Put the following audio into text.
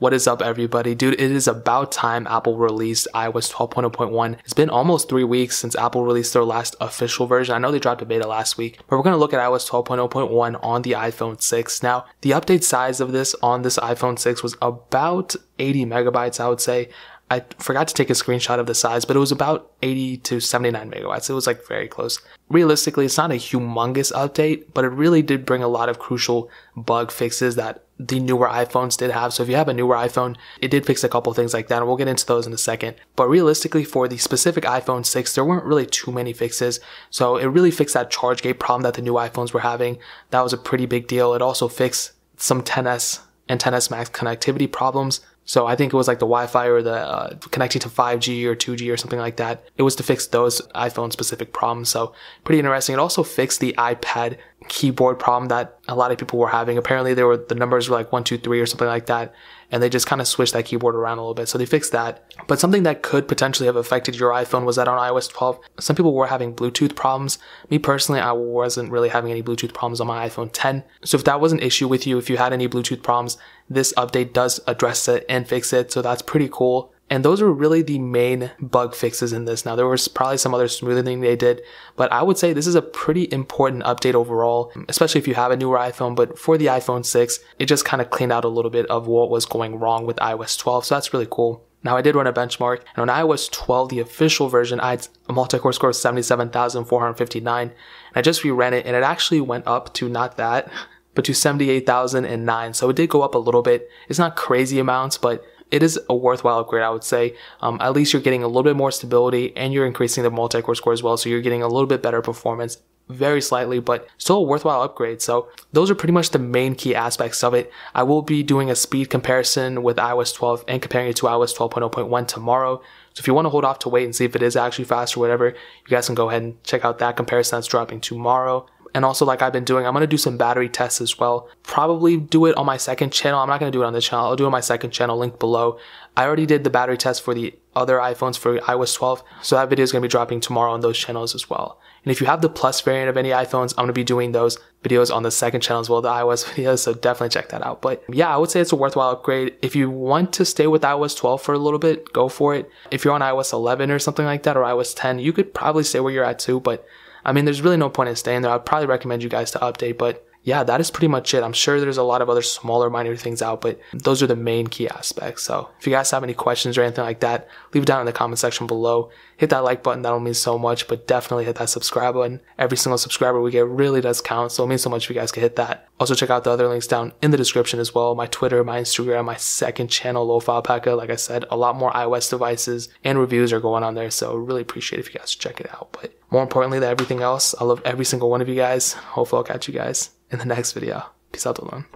What is up, everybody? Dude, it is about time Apple released iOS 12.0.1. It's been almost 3 weeks since Apple released their last official version. I know they dropped a beta last week, but we're going to look at iOS 12.0.1 on the iPhone 6. Now, the update size of this on this iPhone 6 was about 80 megabytes, I would say. I forgot to take a screenshot of the size, but it was about 80 to 79 megabytes. It was like very close. Realistically, it's not a humongous update, but it really did bring a lot of crucial bug fixes that the newer iPhones did have. So if you have a newer iPhone, it did fix a couple things like that, and we'll get into those in a second. But realistically, for the specific iPhone 6, there weren't really too many fixes. So it really fixed that charge gate problem that the new iPhones were having. That was a pretty big deal. It also fixed some 10s and 10s Max connectivity problems. So I think it was like the Wi-Fi or the connecting to 5G or 2G or something like that. It was to fix those iPhone specific problems. So pretty interesting. It also fixed the iPad keyboard problem that a lot of people were having. Apparently the numbers were like 1, 2, 3 or something like that. And they just kind of switched that keyboard around a little bit. So they fixed that. But something that could potentially have affected your iPhone was that on iOS 12, some people were having Bluetooth problems. Me personally, I wasn't really having any Bluetooth problems on my iPhone 10. So if that was an issue with you, if you had any Bluetooth problems, this update does address it and fix it. So that's pretty cool. And those are really the main bug fixes in this. Now, there was probably some other smoothing they did, but I would say this is a pretty important update overall, especially if you have a newer iPhone. But for the iPhone 6, it just kind of cleaned out a little bit of what was going wrong with iOS 12. So that's really cool. Now, I did run a benchmark, and on iOS 12, the official version, I had a multi-core score of 77,459. And I just reran it, and it actually went up to not that, but to 78,009. So it did go up a little bit. It's not crazy amounts, but it is a worthwhile upgrade, I would say. At least you're getting a little bit more stability, and you're increasing the multi-core score as well, so you're getting a little bit better performance, very slightly, but still a worthwhile upgrade. So those are pretty much the main key aspects of it. I will be doing a speed comparison with iOS 12 and comparing it to iOS 12.0.1 tomorrow. So if you want to hold off to wait and see if it is actually fast or whatever, you guys can go ahead and check out that comparison that's dropping tomorrow. And also, like I've been doing, I'm going to do some battery tests as well. Probably do it on my second channel. I'm not going to do it on this channel. I'll do it on my second channel, link below. I already did the battery test for the other iPhones for iOS 12. So that video is going to be dropping tomorrow on those channels as well. And if you have the Plus variant of any iPhones, I'm going to be doing those videos on the second channel as well, the iOS videos. So definitely check that out. But yeah, I would say it's a worthwhile upgrade. If you want to stay with iOS 12 for a little bit, go for it. If you're on iOS 11 or something like that, or iOS 10, you could probably stay where you're at too. But I mean, there's really no point in staying there. I'd probably recommend you guys to update, but yeah, that is pretty much it. I'm sure there's a lot of other smaller, minor things out, but those are the main key aspects. So if you guys have any questions or anything like that, leave it down in the comment section below. Hit that like button. That'll mean so much, but definitely hit that subscribe button. Every single subscriber we get really does count, so it means so much if you guys can hit that. Also, check out the other links down in the description as well. My Twitter, my Instagram, my second channel, Alpaca. Like I said, a lot more iOS devices and reviews are going on there, so really appreciate if you guys check it out. But more importantly than everything else, I love every single one of you guys. Hopefully I'll catch you guys in the next video. Peace out, Dolan.